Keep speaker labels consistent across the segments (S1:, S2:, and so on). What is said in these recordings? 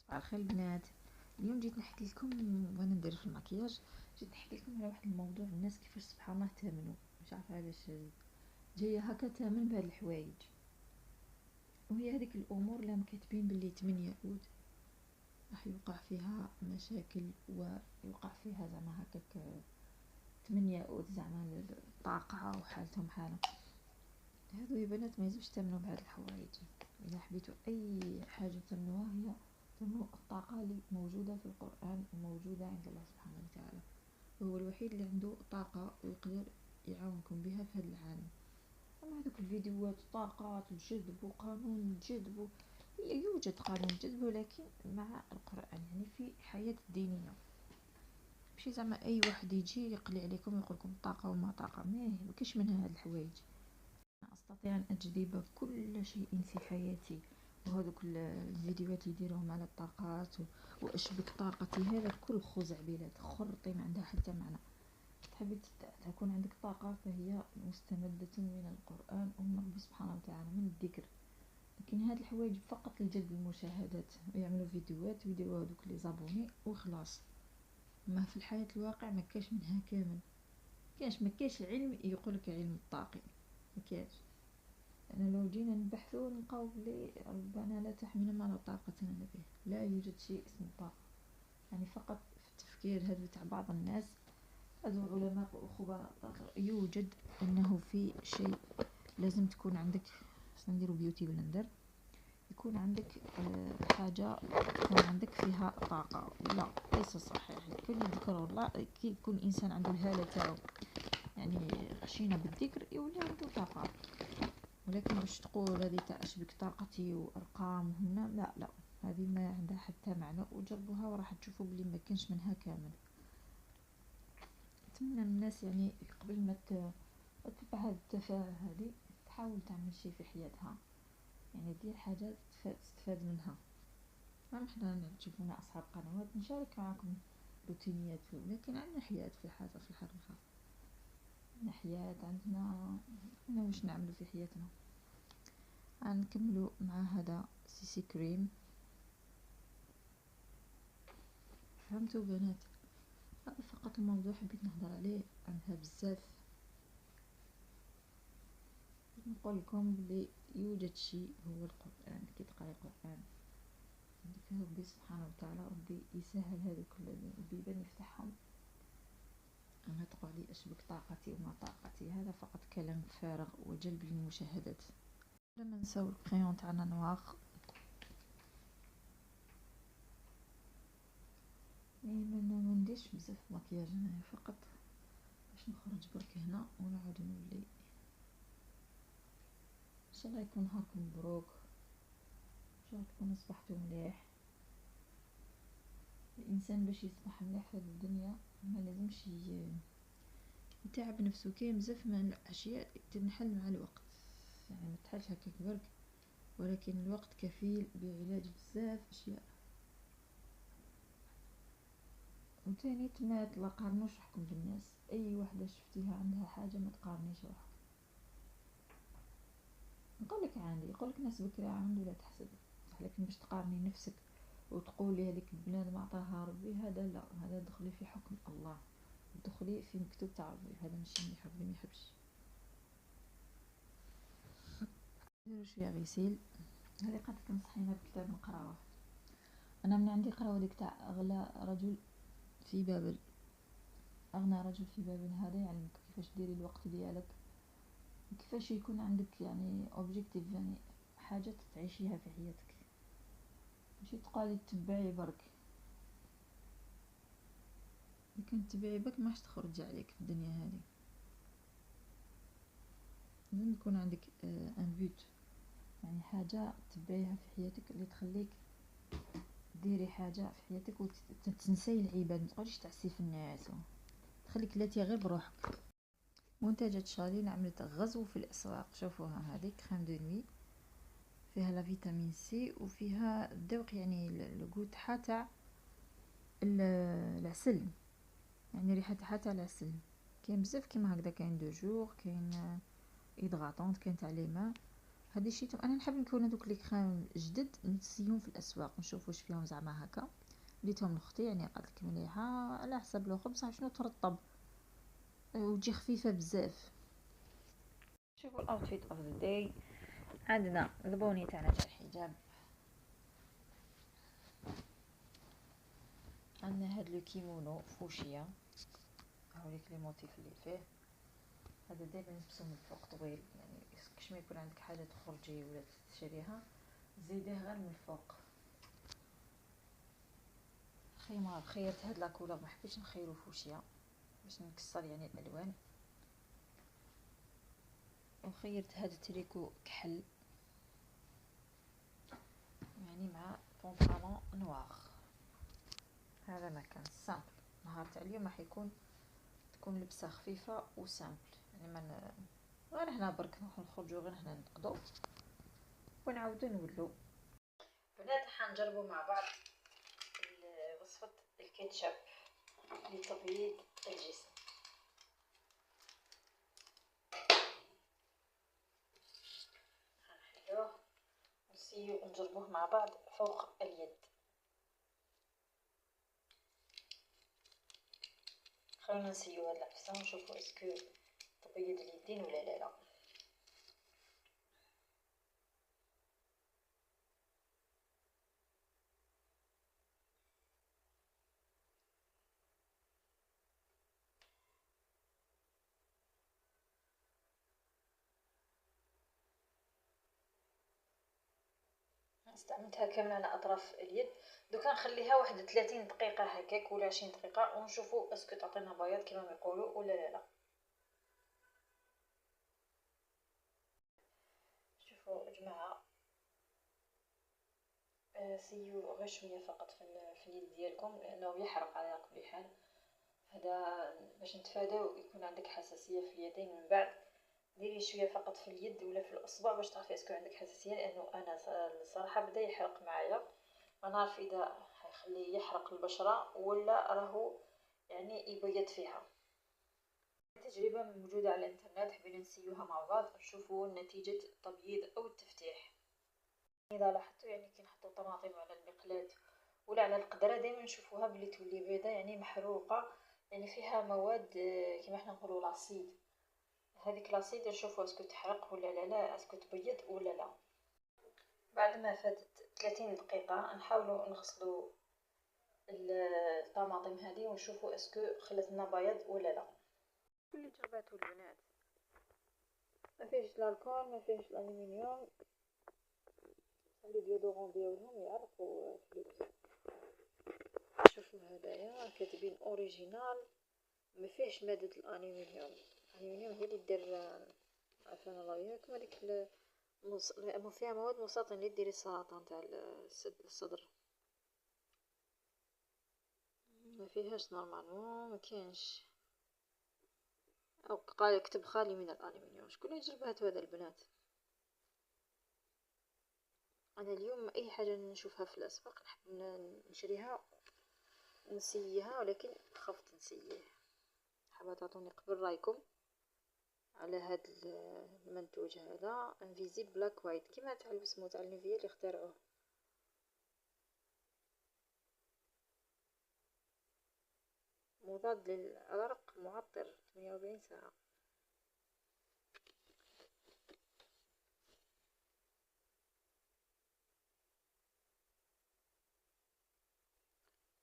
S1: على خير البنات. اليوم جيت نحكي لكم وانا ندير في المكياج. جيت نحكي لكم على واحد الموضوع، الناس كيفاش سبحان الله تامنوا. مش عارفه علاش جايه هكا تامن بهاد الحوايج، وهي هذيك الامور اللي كاتبين باللي 8 ياود راح يوقع فيها مشاكل، ويوقع فيها زعما هكاك 8 ياود زعما الطاقه وحالتهم حاله. هادو يا بنات ما يلزمش تامنوا بهاد الحوايج. اذا حبيتوا اي حاجه تامنوها، هي تامنوا الطاقه اللي موجوده في القران وموجوده عند الله سبحانه وتعالى. هو الوحيد اللي عنده طاقه ويقدر يعاونكم بها في هذا العالم. اما هذوك الفيديوهات طاقات الجذب وقانون الجذب، يوجد قانون الجذب ولكن مع القران، يعني في حياه الدينيه. ماشي زعما اي واحد يجي يقلي عليكم ويقول لكم طاقه وما طاقه، ما كاش منها هاد الحوايج. أستطيع أن أجذب كل شيء في حياتي، وهذوك الفيديوهات اللي يديروهم على الطاقات وأشبك طاقتي، هذا كل خزعبلات خرطي ما عندها حتى معنى. تحبي تكون عندك طاقة فهي مستمدة من القرآن ومن ربي سبحانه وتعالى، من الذكر. لكن هاد الحوايج فقط لجلب المشاهدات، ويعملوا فيديوهات ويديروا هذوك لي زابوني وخلاص. ما في الحياة الواقع ما كاش منها كامل. ما كاش علم يقولك علم الطاقي، ما كاش. لأن لو جينا نبحثو نلقاو بلي ربنا لا تحمل ما لا طاقة لنا به. لا يوجد شيء اسمه طاقة، يعني فقط في التفكير هذا تاع بعض الناس، هذو علماء وخبراء يوجد أنه في شيء لازم تكون عندك. نديرو بيوتي بلندر، يكون عندك حاجة تكون عندك فيها طاقة. لا، ليس صحيح. كل يذكر الله كي يكون إنسان عنده الهالة تاعو، يعني خشينا بالذكر يولي عنده طاقة. ولكن باش تقول هذه تاع اشبك طاقتي وارقام هنا، لا لا، هذه ما عندها حتى معنى. وجربوها وراح تشوفوا بلي ما كانش منها كامل. اتمنى الناس يعني قبل ما تتبع هذه التفاهه هذه تحاول تعمل شيء في حياتها، يعني دير حاجه تستفاد منها. ما احنا تشوفونا اصحاب قنوات نشارك معكم روتينيات، لكن عندنا حياه في الحقيقه. عندنا حياه، عندنا واش نعملوا في حياتنا. نكملوا مع هذا سي كريم. فهمتوا بنات؟ هذا فقط الموضوع حبيت نهضر عليه، عندها بزاف. نقول لكم بلي يوجد شيء هو القرآن. كي تقرأي القرآن عندك ربي سبحانه وتعالى، ربي يسهل هذوك البيبان يفتحهم. أنا تقولي أشبك طاقتي وما طاقتي، هذا فقط كلام فارغ وجلب للمشاهدات. لما نساو الكريون تاعنا نواغ، ما نديرش بزاف مكياج هنايا، فقط باش نخرج برك هنا ونعاود نولي. ان شاء الله يكون نهاركم مبروك، ان شاء الله تكونوا صبحتوا مليح. الانسان باش يصبح مليح في هذه الدنيا ما لازمش يتعب نفسه. كاين بزاف من الاشياء تنحل مع الوقت، يعني ما تحلش هكاك برك، ولكن الوقت كفيل بعلاج بزاف اشياء. وثاني ما تقارنوش روحكم بالناس. اي وحده شفتيها عندها حاجه ما تقارنيش روحك. نقولك عندي، يقولك ناس بكري عندي لا تحسد، لكن باش تقارني نفسك وتقولي هذيك البنادم عطاها ربي، هذا لا، هذا دخلي في حكم الله، دخلي في مكتوب تاع ربي، هذا ماشي اللي ربي ما يحبش. نديرو شويه غسيل. هذه قد تنصحينا بكتاب نقراوه. انا من عندي قراوه ديك تاع اغلى رجل في بابل. اغنى رجل في بابل هذا يعلمك كيفاش ديري الوقت ديالك، كيفاش يكون عندك يعني اوبجيكتيف، يعني حاجه تعيشيها في حياتك، ماشي تقعدي تتبعي برك. كنت تبعي بك ماش تخرج عليك في الدنيا هذه. لازم يكون عندك ان بوت، يعني حاجه تبعيها في حياتك اللي تخليك ديري حاجه في حياتك وتنسي العباد. ما تقعديش تعسي في الناس، تخليك لاتي غير بروحك. منتجات شارين عملت غزو في الاسواق. شوفوها، هذه كريم دو نوي فيها لا فيتامين سي وفيها الذوق، يعني الكو تاعها تاع العسل، يعني ريحه تاعها تاع العسل. كاين بزاف كيما هكذا، كاين دو جور، كاين ايدغاطونط، كاين تاع لي ماء. هادي شيتهم. انا نحب نكون هادوك لي كريم جدد نسيهم في الاسواق نشوف واش فيهم زعما هكا. ديتهم لاختي يعني قالت لك مليحه على حسب الاخر بصح شنو ترطب وتجي خفيفه بزاف. شوفوا الاوتفيت اوف ذا داي. عندنا البوني تاعنا تاع الحجاب، عندنا هاد لو كيمونو فوشيا، هاوليك لي موتيف اللي فيه. هذا دائما نلبسو من الفوق طويل، يعني كش ما يكون عندك حاجه تخرجي ولا تشريها زيديه غير من الفوق. خيمار خيرت هاد لاكولور، ما حبيتش نخيرو فوشيا باش نكسر يعني الالوان، وخيرت هاد التريكو كحل يعني مع بونطالون نوار. هذا ما كان سامبل. نهار تاع اليوم راح تكون لبسه خفيفه وسامبل، يعني ما غير هنا برك نخرجوا غير هنا نقضوا ونعاودوا نولوا. بنات حنجربوا مع بعض وصفه الكاتشب لتبييض الجسم. هنحلوه ونجربوه مع بعض فوق اليد. خلونا نسيو هاد العفسه ونشوفوا اسكو تبيض اليدين ولا لا. استعملتها كامله على اطراف اليد. دوكا نخليها واحد 30 دقيقه هكاك ولا 20 دقيقه ونشوفوا اسكو تعطينا بياض كما ما يقولوا ولا لا. شوفوا جماعه، سيو غير شويه فقط في اليد ديالكم لانه يحرق على كل حال. هذا باش نتفاداو يكون عندك حساسيه في اليدين من بعد. ديري شويه فقط في اليد ولا في الاصبع باش تعرفي اسكو عندك حساسيه، لانه انا الصراحه بدا يحرق معايا، ما نعرف اذا حيخليه يحرق البشره ولا راهو يعني يبيض فيها. تجربه موجوده على الانترنت، حبينا نسيوها مع بعض نشوفوا نتيجه التبييض او التفتيح. اذا لاحظتوا يعني كي نحطوا طماطم على المقلاة ولا على القدره دائما نشوفوها بلي تولي بيضه يعني محروقه، يعني فيها مواد كيما حنا نقولوا لاصيد. هذيك لاصيد نشوفوا اسكو تحرق ولا لا، اسكو تبيض ولا لا. بعد ما فاتت 30 دقيقه نحاولوا نغسلوا الطماطم هذه ونشوفوا اسكو خلت لنا بياض ولا لا. كل جرباتو البنات ما فيهش الكحول ما فيهش الالومنيوم. لي ديودورون ديالهم يعرقوا في اللبس. شوفوا هدايا كاتبين اوريجينال، ما فيهش ماده الالومنيوم. الالومنيوم هي اللي دير عافانا الله وياكم هذيك فيها مواد مسرطنه اللي ديري السرطان تاع الصدر. ما فيهاش نورمالمون ما كاينش، او قال كتب خالي من الالومنيوم. شكون اللي جربات هذا البنات؟ انا اليوم اي حاجه نشوفها في الاسواق نحب نشريها ونسيها، ولكن خفت نسيه. حابه تعطوني قبل رايكم على هذا المنتوج هذا انفيزيبل بلاك وايت كيما تاع البسمو تاع النيفيا اللي اخترعوه. مضاد للعرق معطر 48 ساعه.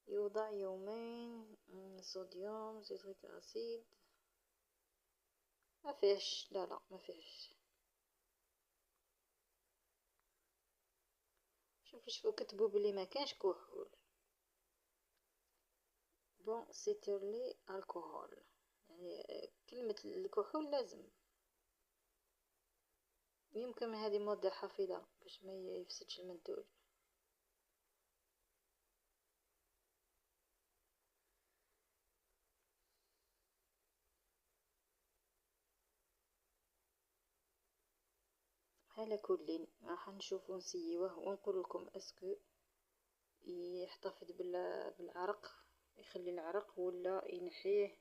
S1: يوضع يومين. صوديوم سيتريك اسيد. ما فيهش، لا ما فيهش. شوفوا كتبوا بلي ما كانش كحول. بون سيترلي الكحول، يعني كلمه الكحول لازم. يمكن هذه ماده حافظه باش ما يفسدش المنتوج. على كل راح نشوفو نسيوه ونقول لكم اسكو يحتفظ بالعرق، يخلي العرق ولا ينحيه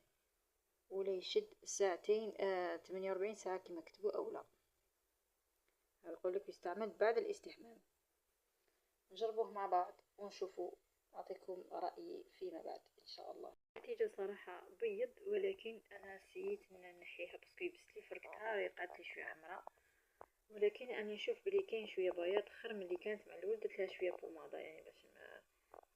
S1: ولا يشد ساعتين 48 ساعه كما كتبوا او لا. نقول لك يستعمل بعد الاستحمام. نجربوه مع بعض ونشوفوا، نعطيكم رأيي فيما بعد ان شاء الله. النتيجة صراحة بيض، ولكن انا نسيت نحيها باسكو يبست لي فرقتها قعدت لي شويه حمراء، ولكن اني نشوف بلي كاين شويه بياض خير من اللي كانت مع الاول. درت لها شويه بوماضه يعني باش ما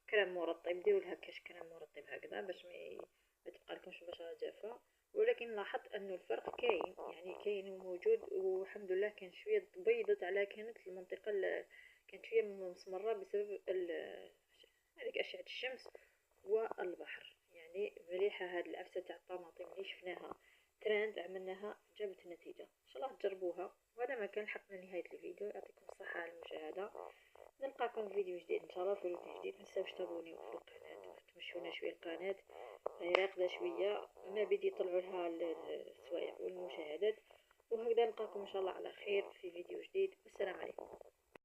S1: كريم مرطب، ديروا لها كاش كريم مرطب هكذا باش ما تبقى لكمش البشره جافه. ولكن لاحظت انه الفرق كاين، يعني كاين وموجود، والحمد لله كان شويه بيضت على كانت المنطقه كانت شويه مسمره بسبب هذيك اشعه الشمس والبحر. يعني مليحه هاد العفسه تاع الطماطم اللي شفناها ترند عملناها جابت النتيجه. ان شاء الله تجربوها. وهذا ما كان حقنا نهايه الفيديو. يعطيكم الصحه على المشاهده. نلقاكم في فيديو جديد ان شاء الله، في روتين جديد. متنساوش تابونيو في القناه، تمشونا شويه القناه راهي راقده شويه، ما بدي يطلعوا لها السوايع والمشاهدات. وهكذا نلقاكم ان شاء الله على خير في فيديو جديد. والسلام عليكم.